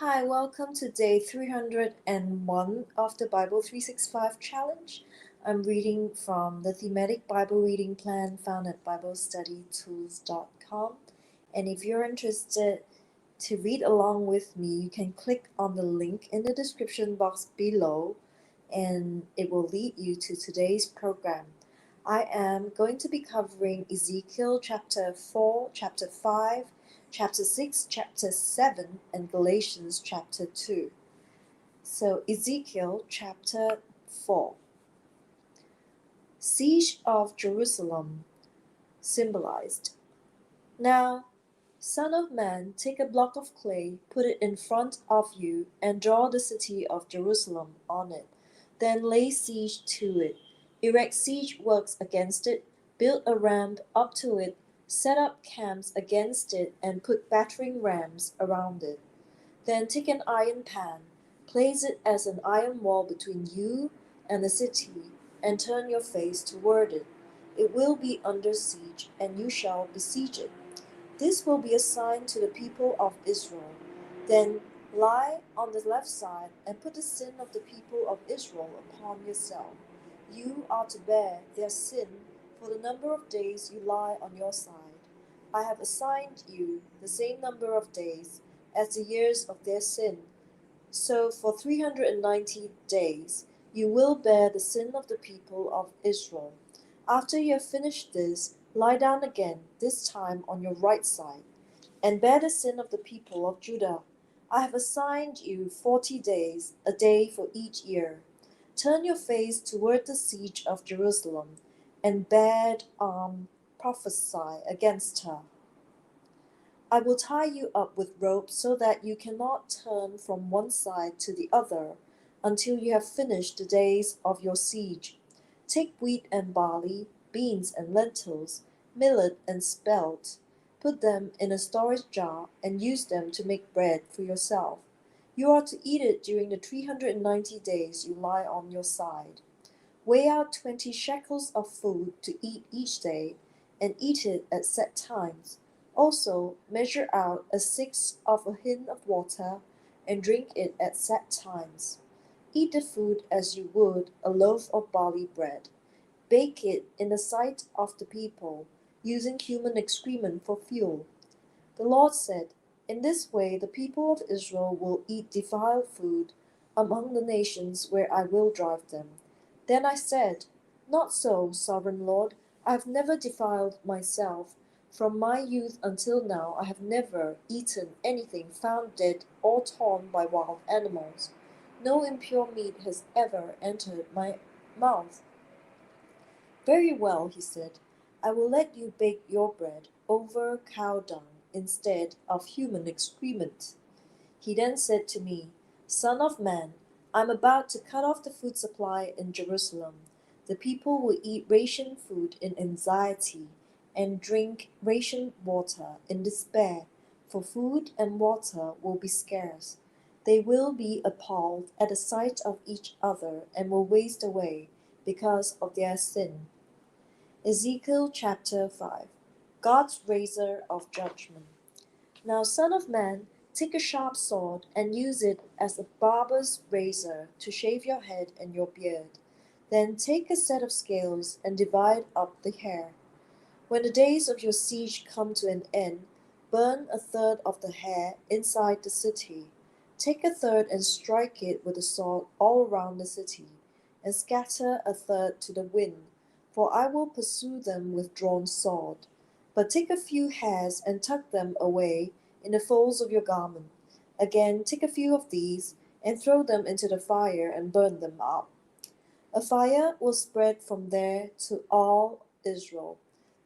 Hi, welcome to day 301 of the Bible 365 challenge. I'm reading from the Thematic Bible reading plan found at BibleStudyTools.com. And if you're interested to read along with me, you can click on the link in the description box below and it will lead you to today's program. I am going to be covering Ezekiel chapter 4, chapter 5, chapter 6, chapter 7, and Galatians chapter 2. So, Ezekiel chapter 4. Siege of Jerusalem symbolized. Now, Son of man, take a block of clay, put it in front of you, and draw the city of Jerusalem on it. Then lay siege to it. Erect siege works against it, build a ramp up to it, set up camps against it, and put battering rams around it. Then take an iron pan, place it as an iron wall between you and the city, and turn your face toward it. It will be under siege, and you shall besiege it. This will be a sign to the people of Israel. Then lie on the left side and put the sin of the people of Israel upon yourself. You are to bear their sin for the number of days you lie on your side. I have assigned you the same number of days as the years of their sin. So for 390 days you will bear the sin of the people of Israel. After you have finished this, lie down again, this time on your right side, and bear the sin of the people of Judah. I have assigned you 40 days, a day for each year. Turn your face toward the siege of Jerusalem, and bared arm prophesy against her. I will tie you up with ropes so that you cannot turn from one side to the other until you have finished the days of your siege. Take wheat and barley, beans and lentils, millet and spelt. Put them in a storage jar and use them to make bread for yourself. You are to eat it during the 390 days you lie on your side. Weigh out 20 shekels of food to eat each day, and eat it at set times. Also, measure out a sixth of a hin of water, and drink it at set times. Eat the food as you would a loaf of barley bread. Bake it in the sight of the people, using human excrement for fuel. The Lord said, In this way the people of Israel will eat defiled food among the nations where I will drive them. Then I said, Not so, sovereign Lord, I have never defiled myself. From my youth until now I have never eaten anything found dead or torn by wild animals. No impure meat has ever entered my mouth. Very well, he said, I will let you bake your bread over cow dung instead of human excrement. He then said to me, Son of man, I am about to cut off the food supply in Jerusalem. The people will eat ration food in anxiety and drink ration water in despair, for food and water will be scarce. They will be appalled at the sight of each other and will waste away because of their sin. Ezekiel chapter 5. God's razor of judgment. Now, son of man, take a sharp sword and use it as a barber's razor to shave your head and your beard. Then take a set of scales and divide up the hair. When the days of your siege come to an end, burn a third of the hair inside the city. Take a third and strike it with a sword all around the city, and scatter a third to the wind, for I will pursue them with drawn sword. But take a few hairs and tuck them away in the folds of your garment. Again, take a few of these and throw them into the fire and burn them up. A fire will spread from there to all Israel.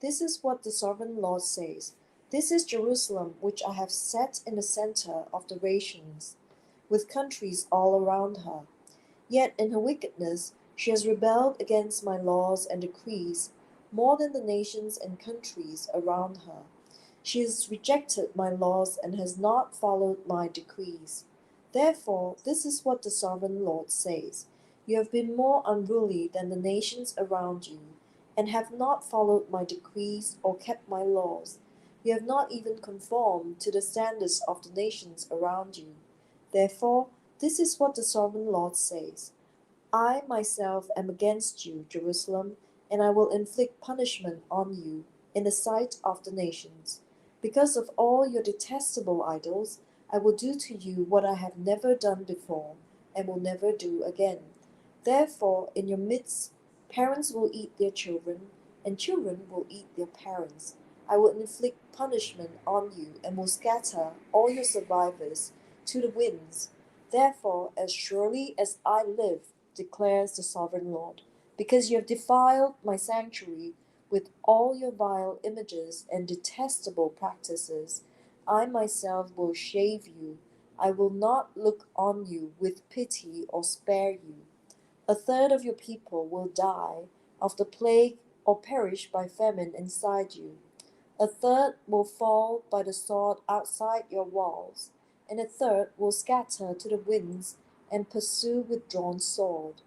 This is what the sovereign Lord says. This is Jerusalem, which I have set in the center of the nations, with countries all around her. Yet in her wickedness she has rebelled against my laws and decrees, more than the nations and countries around her. She has rejected my laws and has not followed my decrees. Therefore, this is what the sovereign Lord says. You have been more unruly than the nations around you, and have not followed my decrees or kept my laws. You have not even conformed to the standards of the nations around you. Therefore, this is what the sovereign Lord says: I myself am against you, Jerusalem, and I will inflict punishment on you in the sight of the nations. Because of all your detestable idols, I will do to you what I have never done before, and will never do again. Therefore, in your midst, parents will eat their children, and children will eat their parents. I will inflict punishment on you, and will scatter all your survivors to the winds. Therefore, as surely as I live, declares the sovereign Lord, because you have defiled my sanctuary with all your vile images and detestable practices, I myself will shave you. I will not look on you with pity or spare you. A third of your people will die of the plague or perish by famine inside you. A third will fall by the sword outside your walls, and a third will scatter to the winds and pursue with drawn sword.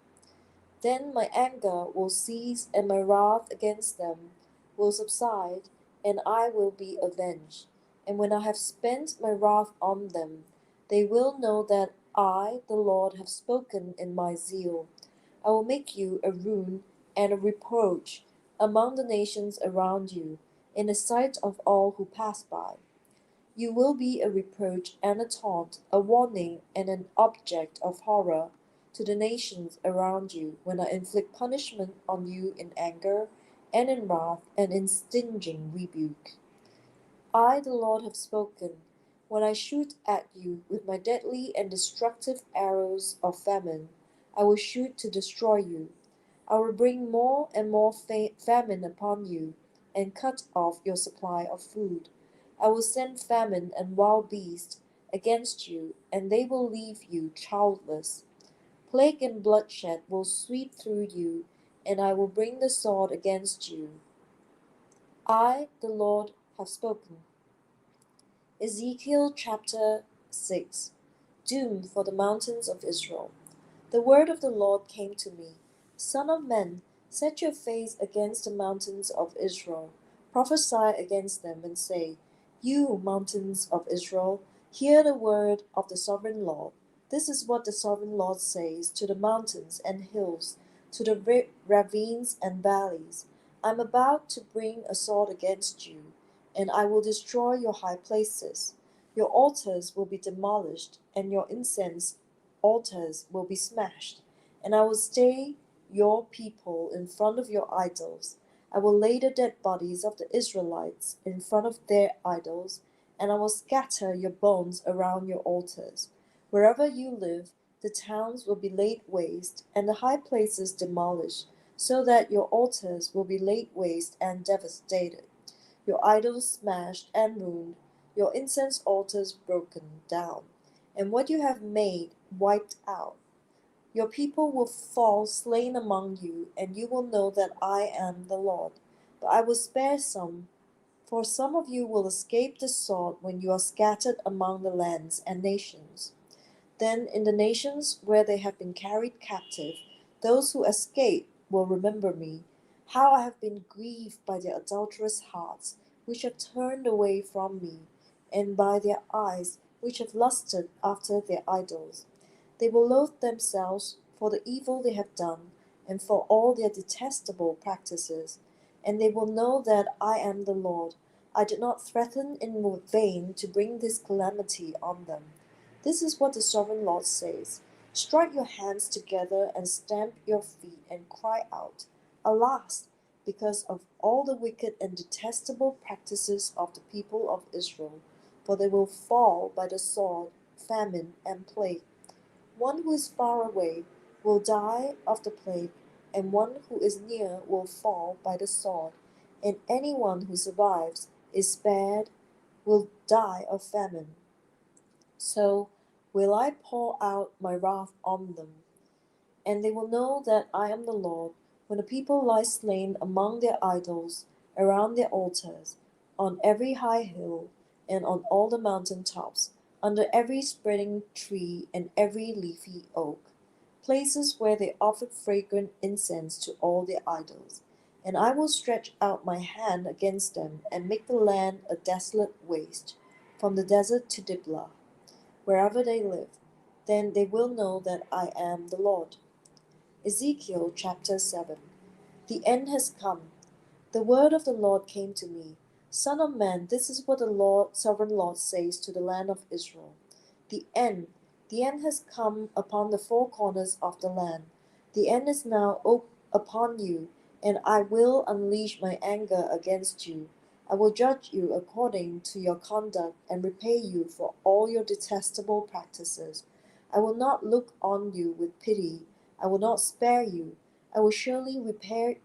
Then my anger will cease, and my wrath against them will subside, and I will be avenged. And when I have spent my wrath on them, they will know that I, the Lord, have spoken in my zeal. I will make you a ruin and a reproach among the nations around you, in the sight of all who pass by. You will be a reproach and a taunt, a warning and an object of horror to the nations around you when I inflict punishment on you in anger and in wrath and in stinging rebuke. I, the Lord, have spoken. When I shoot at you with my deadly and destructive arrows of famine, I will shoot to destroy you. I will bring more and more famine upon you, and cut off your supply of food. I will send famine and wild beasts against you, and they will leave you childless. Plague and bloodshed will sweep through you, and I will bring the sword against you. I, the Lord, have spoken. Ezekiel chapter 6. Doom for the mountains of Israel. The word of the Lord came to me: Son of man, set your face against the mountains of Israel. Prophesy against them and say, You mountains of Israel, hear the word of the sovereign Lord. This is what the sovereign Lord says to the mountains and hills, to the ravines and valleys: I am about to bring a sword against you, and I will destroy your high places. Your altars will be demolished, and your incense altars will be smashed, and I will stay your people in front of your idols. I will lay the dead bodies of the Israelites in front of their idols, and I will scatter your bones around your altars. Wherever you live, the towns will be laid waste, and the high places demolished, so that your altars will be laid waste and devastated, your idols smashed and ruined, your incense altars broken down, and what you have made wiped out. Your people will fall slain among you, and you will know that I am the Lord. But I will spare some, for some of you will escape the sword when you are scattered among the lands and nations. Then in the nations where they have been carried captive, those who escape will remember me, how I have been grieved by their adulterous hearts, which have turned away from me, and by their eyes, which have lusted after their idols. They will loathe themselves for the evil they have done, and for all their detestable practices, and they will know that I am the Lord. I did not threaten in vain to bring this calamity on them. This is what the sovereign Lord says: Strike your hands together and stamp your feet and cry out, Alas! Because of all the wicked and detestable practices of the people of Israel, for they will fall by the sword, famine, and plague. One who is far away will die of the plague, and one who is near will fall by the sword, and anyone who survives is spared will die of famine. So will I pour out my wrath on them, and they will know that I am the Lord, when the people lie slain among their idols, around their altars, on every high hill, and on all the mountain tops, under every spreading tree and every leafy oak, places where they offered fragrant incense to all their idols. And I will stretch out my hand against them, and make the land a desolate waste, from the desert to Diblah, wherever they live. Then they will know that I am the Lord. Ezekiel chapter 7. The end has come. The word of the Lord came to me. Son of man, this is what the Lord, sovereign Lord says to the land of Israel. The end, the end has come upon the four corners of the land. The end is now upon you, and I will unleash my anger against you. I will judge you according to your conduct and repay you for all your detestable practices. I will not look on you with pity. I will not spare you. I will surely repay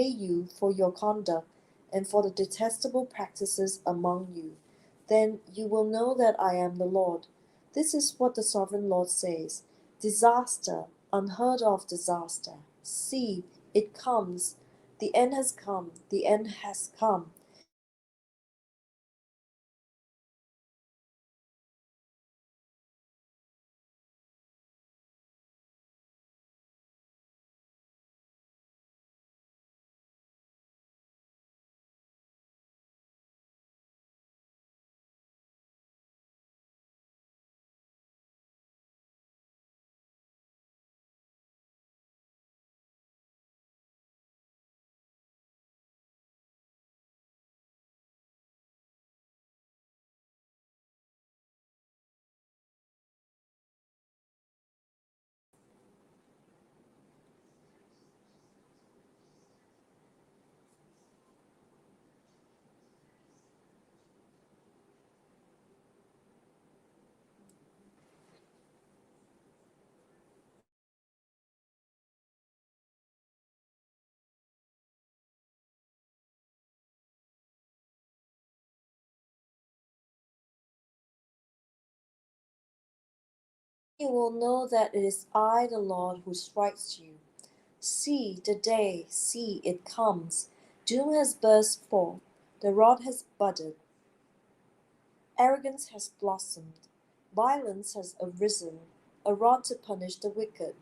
you for your conduct and for the detestable practices among you. Then you will know that I am the Lord. This is what the sovereign Lord says. Disaster, unheard of disaster. See, it comes. The end has come. The end has come. You will know that it is I, the Lord, who strikes you. See the day, see it comes. Doom has burst forth, the rod has budded, arrogance has blossomed, violence has arisen, a rod to punish the wicked.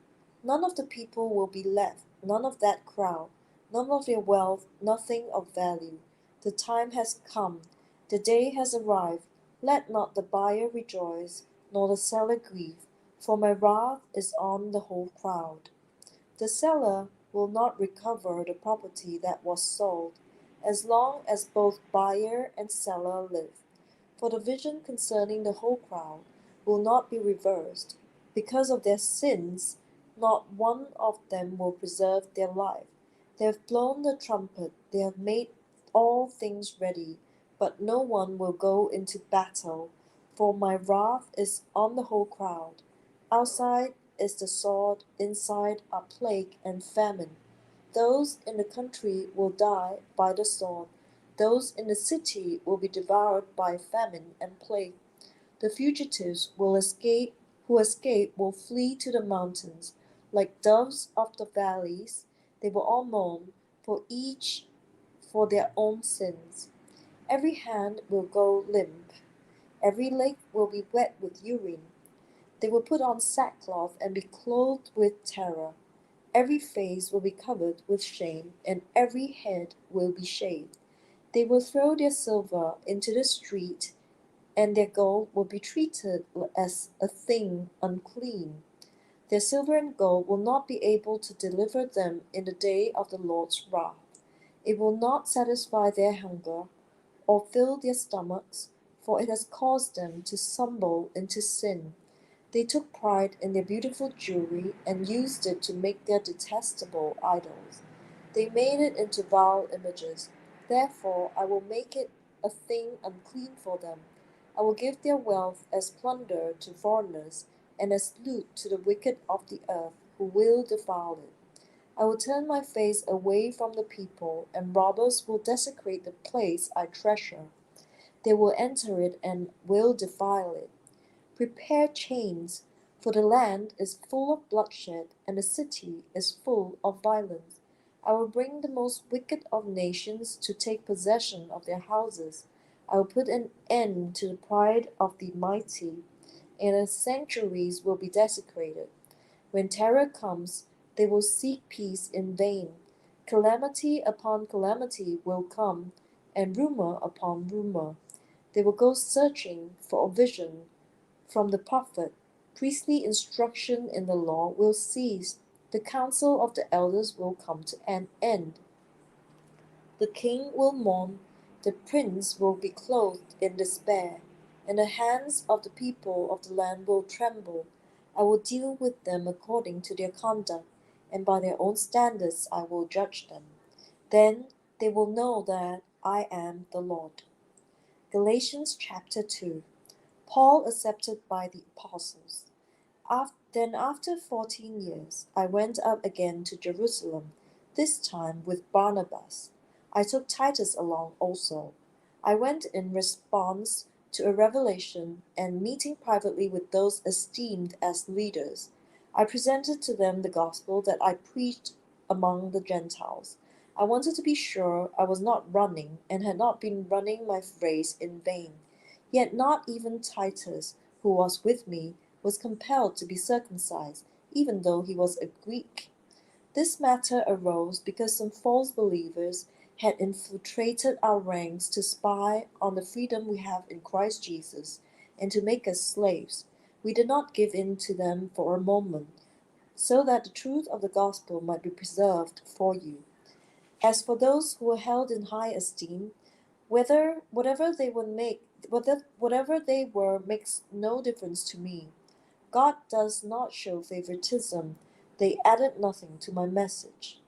None of the people will be left, none of that crowd, none of their wealth, nothing of value. The time has come, the day has arrived. Let not the buyer rejoice, nor the seller grieve, for my wrath is on the whole crowd. The seller will not recover the property that was sold, as long as both buyer and seller live. For the vision concerning the whole crowd will not be reversed. Because of their sins, not one of them will preserve their life. They have blown the trumpet, they have made all things ready, but no one will go into battle, for my wrath is on the whole crowd. Outside is the sword, inside are plague and famine. Those in the country will die by the sword. Those in the city will be devoured by famine and plague. The fugitives will escape, who escape will flee to the mountains. Like doves of the valleys, they will all mourn, for each for their own sins. Every hand will go limp, every leg will be wet with urine. They will put on sackcloth and be clothed with terror. Every face will be covered with shame, and every head will be shaved. They will throw their silver into the street, and their gold will be treated as a thing unclean. Their silver and gold will not be able to deliver them in the day of the Lord's wrath. It will not satisfy their hunger or fill their stomachs, for it has caused them to stumble into sin. They took pride in their beautiful jewelry and used it to make their detestable idols. They made it into vile images. Therefore I will make it a thing unclean for them. I will give their wealth as plunder to foreigners, and as loot to the wicked of the earth, who will defile it. I will turn my face away from the people, and robbers will desecrate the place I treasure. They will enter it and will defile it. Prepare chains, for the land is full of bloodshed, and the city is full of violence. I will bring the most wicked of nations to take possession of their houses. I will put an end to the pride of the mighty, and the sanctuaries will be desecrated. When terror comes, they will seek peace in vain. Calamity upon calamity will come, and rumor upon rumor. They will go searching for a vision from the prophet, Priestly instruction in the law will cease. The counsel of the elders will come to an end. The king will mourn, the prince will be clothed in despair, and the hands of the people of the land will tremble. I will deal with them according to their conduct, and by their own standards I will judge them. Then they will know that I am the Lord. Galatians chapter 2. Paul accepted by the apostles. Then after 14 years, I went up again to Jerusalem, this time with Barnabas. I took Titus along also. I went in response to a revelation, and meeting privately with those esteemed as leaders, I presented to them the gospel that I preached among the Gentiles. I wanted to be sure I was not running, and had not been running my race in vain. Yet not even Titus, who was with me, was compelled to be circumcised, even though he was a Greek. This matter arose because some false believers had infiltrated our ranks to spy on the freedom we have in Christ Jesus and to make us slaves. We did not give in to them for a moment, so that the truth of the gospel might be preserved for you. As for those who were held in high esteem, whatever they were makes no difference to me. God does not show favoritism. They added nothing to my message.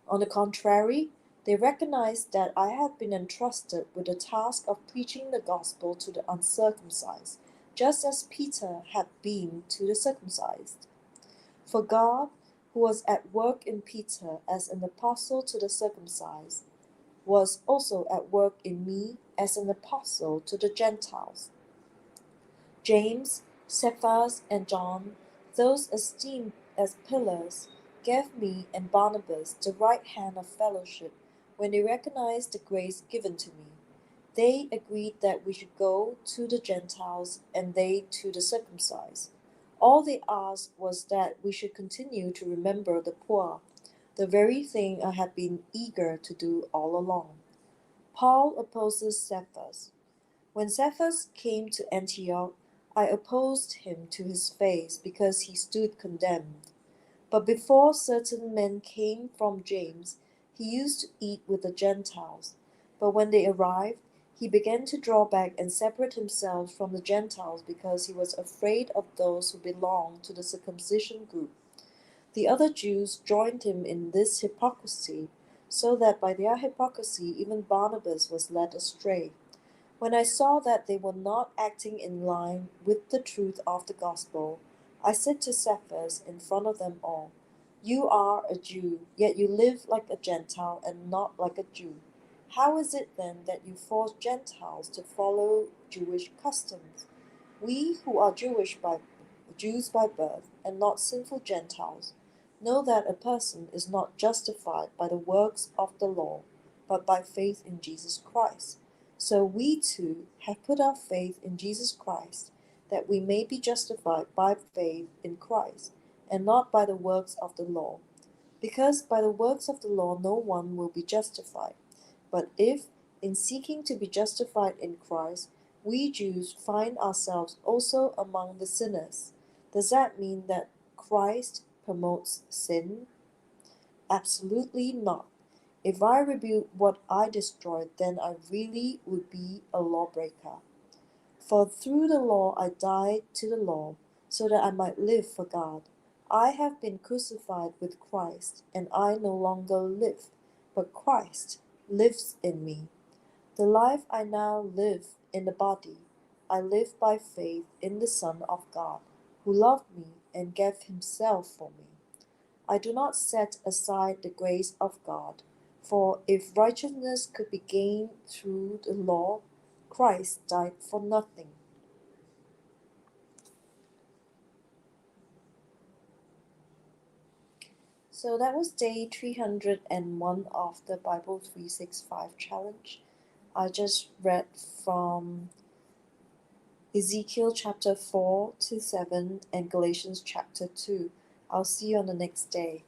On the contrary, they recognized that I had been entrusted with the task of preaching the gospel to the uncircumcised, just as Peter had been to the circumcised. For God, who was at work in Peter as an apostle to the circumcised, was also at work in me as an apostle to the Gentiles. James, Cephas, and John, those esteemed as pillars, gave me and Barnabas the right hand of fellowship when they recognized the grace given to me. They agreed that we should go to the Gentiles and they to the circumcised. All they asked was that we should continue to remember the poor, the very thing I had been eager to do all along. Paul opposes Cephas. When Cephas came to Antioch, I opposed him to his face because he stood condemned. But before certain men came from James, he used to eat with the Gentiles. But when they arrived, he began to draw back and separate himself from the Gentiles because he was afraid of those who belonged to the circumcision group. The other Jews joined him in this hypocrisy, so that by their hypocrisy even Barnabas was led astray. When I saw that they were not acting in line with the truth of the gospel, I said to Cephas in front of them all, "You are a Jew, yet you live like a Gentile and not like a Jew. How is it then that you force Gentiles to follow Jewish customs? We who are Jews by birth and not sinful Gentiles know that a person is not justified by the works of the law, but by faith in Jesus Christ. So we too have put our faith in Jesus Christ, that we may be justified by faith in Christ, and not by the works of the law. Because by the works of the law no one will be justified. But if, in seeking to be justified in Christ, we Jews find ourselves also among the sinners, does that mean that Christ promotes sin? Absolutely not. If I rebuild what I destroyed, then I really would be a lawbreaker. For through the law I died to the law, so that I might live for God. I have been crucified with Christ, and I no longer live, but Christ lives in me. The life I now live in the body, I live by faith in the Son of God, who loved me and gave himself for me. I do not set aside the grace of God, for if righteousness could be gained through the law, Christ died for nothing. So that was day 301 of the Bible 365 challenge. I just read from Ezekiel chapter 4 to 7 and Galatians chapter 2. I'll see you on the next day.